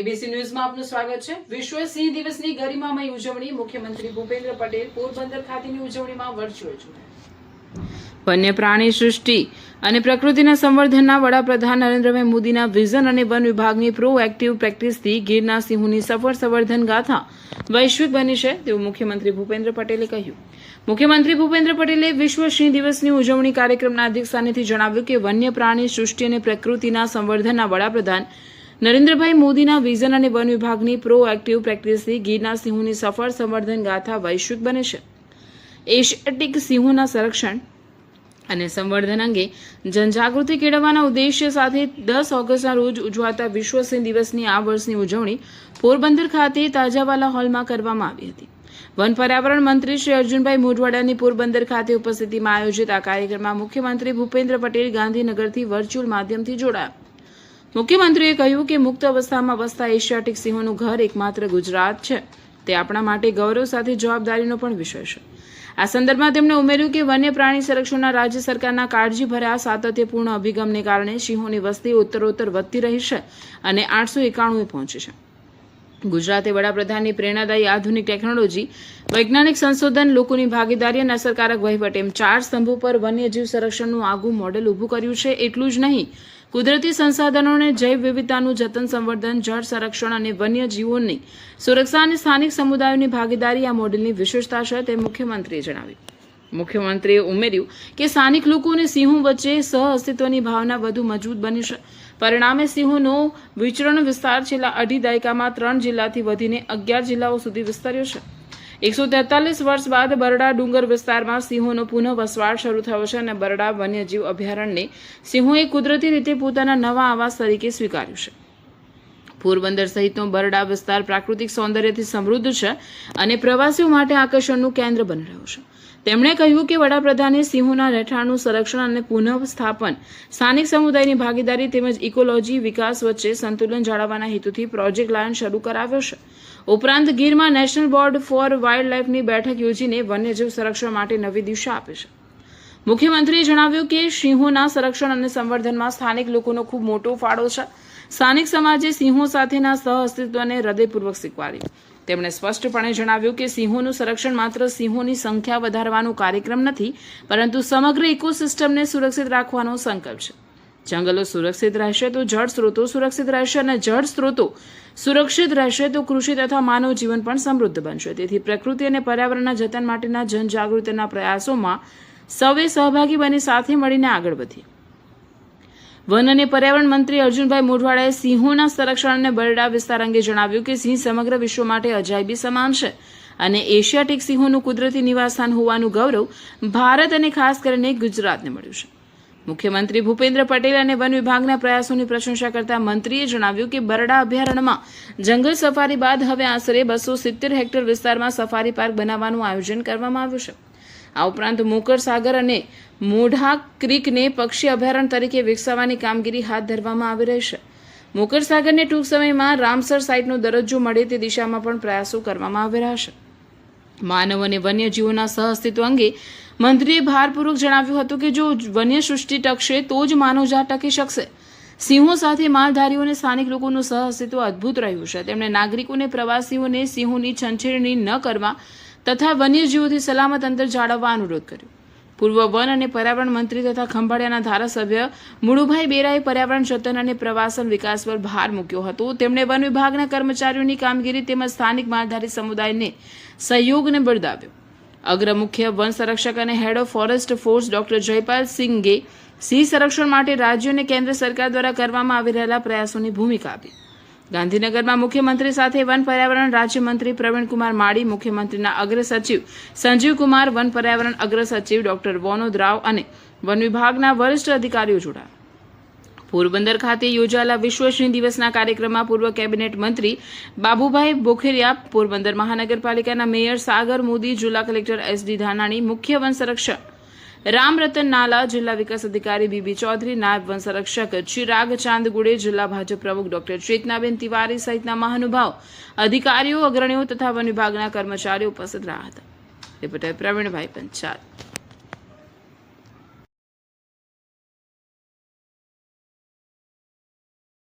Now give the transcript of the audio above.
ABC ન્યૂઝમાં આપનું સ્વાગત છે। વિશ્વ સિંહ દિવસની ગરિમામય ઉજવણી મુખ્યમંત્રી ભૂપેન્દ્ર પટેલ પોરબંદર ખાતેની ઉજવણીમાં વર્ચ્યુઅલ જોડાયા। વન્ય પ્રાણી સૃષ્ટિ અને પ્રકૃતિના સંવર્ધનના વડાપ્રધાન નરેન્દ્રભાઈ મોદીના વિઝન અને વન વિભાગની પ્રોએક્ટિવ પ્રેક્ટિસથી ગીરના સિંહોની સફળ સંવર્ધન ગાથા વૈશ્વિક બની છે તેવું મુખ્યમંત્રી ભૂપેન્દ્ર પટેલે કહ્યું। મુખ્યમંત્રી ભૂપેન્દ્ર પટેલે વિશ્વ સિંહ દિવસની ઉજવણી કાર્યક્રમના અધ્યક્ષસ્થાનેથી જણાવ્યું કે વન્ય પ્રાણી સૃષ્ટિ અને પ્રકૃતિના સંવર્ધનના વડાપ્રધાન નરેન્દ્રભાઈ મોદીના વિઝન અને વન વિભાગની પ્રોએક્ટિવ પ્રેક્ટિસથી ગીરના સિંહોની સફળ સંવર્ધન ગાથા વૈશ્વિક બને છે। એશિયાટિક સિંહોના સંરક્ષણ અને સંવર્ધન અંગે જનજાગૃતિ કેળવવાના ઉદ્દેશ્ય સાથે 10 ઓગસ્ટના રોજ ઉજવાતા વિશ્વ સિંહ દિવસની આ વર્ષની ઉજવણી પોરબંદર ખાતે તાજાવાલા હોલમાં કરવામાં આવી હતી। વન પર્યાવરણ મંત્રી શ્રી અર્જુનભાઈ મોઢવાડિયાની પોરબંદર ખાતે ઉપસ્થિતિમાં આયોજિત આ કાર્યક્રમમાં મુખ્યમંત્રી ભૂપેન્દ્ર પટેલ ગાંધીનગરથી વર્ચ્યુઅલ માધ્યમથી જોડાયા। મુખ્યમંત્રીએ કહ્યું કે મુક્ત અવસ્થામાં વસતા એશિયાટિક સિંહોનું ઘર એકમાત્ર ગુજરાત છે, તે આપણા માટે ગૌરવ સાથે જવાબદારીનો પણ વિષય છે। આ સંદર્ભમાં તેમણે ઉમેર્યું કે વન્ય પ્રાણી સંરક્ષણના રાજ્ય સરકારના કાળજીભર્યા સાતત્યપૂર્ણ અભિગમને કારણે સિંહોની વસ્તી ઉત્તરોત્તર વધતી રહી છે અને 891 પહોંચી છે। ગુજરાતે વડાપ્રધાનની પ્રેરણાદાયી આધુનિક ટેકનોલોજી, વૈજ્ઞાનિક સંશોધન, લોકોની ભાગીદારી અને અસરકારક વહીવટ એમ 4 સ્તંભો પર વન્યજીવ સંરક્ષણનું આગવું મોડેલ ઊભું કર્યું છે। એટલું જ નહીં, કુદરતી સંસાધનો અને જૈવ વિવિધતાનું જતન, સંવર્ધન, જળ સંરક્ષણ અને વન્યજીવોની સુરક્ષા અને સ્થાનિક સમુદાયોની ભાગીદારી આ મોડેલની વિશેષતા છે તેમ મુખ્યમંત્રીએ જણાવ્યું। મુખ્યમંત્રીએ ઉમેર્યું કે સ્થાનિક લોકો અને સિંહો વચ્ચે સહઅસ્તિત્વની ભાવના વધુ મજબૂત બની છે। પરિણામે સિંહોનો વિચરણ વિસ્તાર છેલ્લા 2.5 દાયકામાં 3 જિલ્લાથી વધીને 11 જિલ્લાઓ સુધી વિસ્તર્યો છે। 143 વર્ષ બાદ બરડા ડુંગર વિસ્તારમાં સિંહોનો પુનઃ વસવાટ શરૂ થયો છે અને બરડા વન્યજીવ અભયારણ્યને સિંહોએ કુદરતી રીતે પોતાના નવા આવાસ તરીકે સ્વીકાર્યું છે। પોરબંદર સહિતનો બરડા વિસ્તાર પ્રાકૃતિક સૌંદર્યથી સમૃદ્ધ છે અને પ્રવાસીઓ માટે આકર્ષણનું કેન્દ્ર બની રહ્યું છે। તેમણે કહ્યું કે વડાપ્રધાને સિંહોના રહેઠાણનું સંરક્ષણ અને પુનઃસ્થાપન, સ્થાનિક સમુદાયની ભાગીદારી તેમજ ઇકોલોજી વિકાસ વચ્ચે સંતુલન જાળવવાના હેતુથી પ્રોજેક્ટ લાયન શરૂ કરાવ્યો છે। ઉપરાંત ગીરમાં નેશનલ બોર્ડ ફોર વાઇલ્ડ લાઇફની બેઠક યોજીને વન્યજીવ સંરક્ષણ માટે નવી દિશા આપી છે। મુખ્યમંત્રીએ જણાવ્યું કે સિંહોના સંરક્ષણ અને સંવર્ધનમાં સ્થાનિક લોકોનો ખૂબ મોટો ફાળો છે। સ્થાનિક સમાજે સિંહો સાથેના સહઅસ્તિત્વને હૃદયપૂર્વક સ્વીકાર્યું। તેમણે સ્પષ્ટપણે જણાવ્યું કે સિંહોનું સંરક્ષણ માત્ર સિંહોની સંખ્યા વધારવાનો કાર્યક્રમ નથી, પરંતુ સમગ્ર ઇકોસિસ્ટમને સુરક્ષિત રાખવાનો સંકલ્પ છે। જંગલો સુરક્ષિત રહેશે તો જળ સ્ત્રોતો સુરક્ષિત રહેશે અને જળ સ્ત્રોતો સુરક્ષિત રહેશે તો કૃષિ તથા માનવ જીવન પણ સમૃદ્ધ બનશે। તેથી પ્રકૃતિ અને પર્યાવરણના જતન માટેના જનજાગૃતિના પ્રયાસોમાં સૌએ સહભાગી બની સાથે મળીને આગળ વધીએ। વન અને પર્યાવરણ મંત્રી અર્જુનભાઈ મોઢવાડિયાએ સિંહોના સંરક્ષણ અને બરડા વિસ્તાર અંગે જણાવ્યું કે સિંહ સમગ્ર વિશ્વ માટે અજાયબી સમાન છે અને એશિયાટિક સિંહોનું કુદરતી નિવાસસ્થાન હોવાનું ગૌરવ ભારત અને ખાસ કરીને ગુજરાતને મળ્યું છે। મુખ્યમંત્રી ભૂપેન્દ્ર પટેલ અને વન વિભાગના પ્રયાસોની પ્રશંસા કરતા મંત્રીએ જણાવ્યું કે બરડા અભયારણ્યમાં જંગલ સફારી બાદ હવે આશરે 270 હેક્ટર વિસ્તારમાં સફારી પાર્ક બનાવવાનું આયોજન કરવામાં આવ્યું છે। આ ઉપરાંત મોકર સાગર અને મોઢા ક્રીકને પક્ષી અભયારણ્ય તરીકે વિકસાવવાની કામગીરી હાથ ધરવામાં આવી રહી છે। મોકર સાગરને ટૂંક સમયમાં રામસર સાઇટનો દરજ્જો મળે તે દિશામાં પણ પ્રયાસો કરવામાં આવી રહ્યા છે। માનવ અને વન્યજીવોના સહઅસ્તિત્વ અંગે મંત્રીએ ભારપૂર્વક જણાવ્યું હતું કે જો વન્ય સૃષ્ટિ ટકશે તો જ માનવજાત ટકી શકશે। સિંહો સાથે માલધારીઓ અને સ્થાનિક લોકોનું સહઅસ્તિત્વ અદ્ભુત રહ્યું છે। તેમણે નાગરિકોને પ્રવાસીઓને સિંહોની છંછેડણી ન કરવા તથા વન્યજીવોથી સલામત અંતર જાળવવા અનુરોધ કર્યો। પૂર્વ વન અને પર્યાવરણ મંત્રી તથા ખંભાળિયાના ધારાસભ્ય મુળુભાઈ બેરાએ પર્યાવરણ જતન અને પ્રવાસન વિકાસ પર ભાર મૂક્યો હતો। તેમણે વન વિભાગના કર્મચારીઓની કામગીરી તેમજ સ્થાનિક માલધારી સમુદાયને સહયોગને બિરદાવ્યો। અગ્ર મુખ્ય વન સંરક્ષક અને head of forest force doctor Jaipal સિંઘે સિંહ સંરક્ષણ માટે રાજ્ય અને કેન્દ્ર સરકાર દ્વારા કરવામાં આવી રહેલા પ્રયાસોની ભૂમિકા આપી। ગાંધીનગરમાં મુખ્યમંત્રી સાથે વન પર્યાવરણ રાજ્યમંત્રી પ્રવીણકુમાર માળી, મુખ્યમંત્રીના અગ્ર સચિવ સંજીવકુમાર, વન પર્યાવરણ અગ્ર સચિવ ડોક્ટર વોનોદ રાવ અને વન વિભાગના વરિષ્ઠ અધિકારીઓ જોડાયા। પોરબંદર ખાતે યોજાયેલા વિશ્વ સિંહ દિવસના કાર્યક્રમમાં પૂર્વ કેબિનેટ મંત્રી બાબુભાઈ બોખેરિયા, પોરબંદર મહાનગરપાલિકાના મેયર સાગર મોદી, જિલ્લા કલેક્ટર SD ધાનાણી, મુખ્ય વન સંરક્ષક રામરતન નાલા, જિલ્લા વિકાસ અધિકારી બીબી ચૌધરી, નાયબ વન સંરક્ષક ચિરાગ ચાંદગુડે, જિલ્લા ભાજપ પ્રમુખ ડોક્ટર ચેતનાબેન તિવારી સહિતના મહાનુભાવ, અધિકારીઓ, અગ્રણીઓ તથા વન વિભાગના કર્મચારીઓ ઉપસ્થિત રહ્યા હતા। રિપોર્ટર પ્રવીણભાઈ પંચાલ।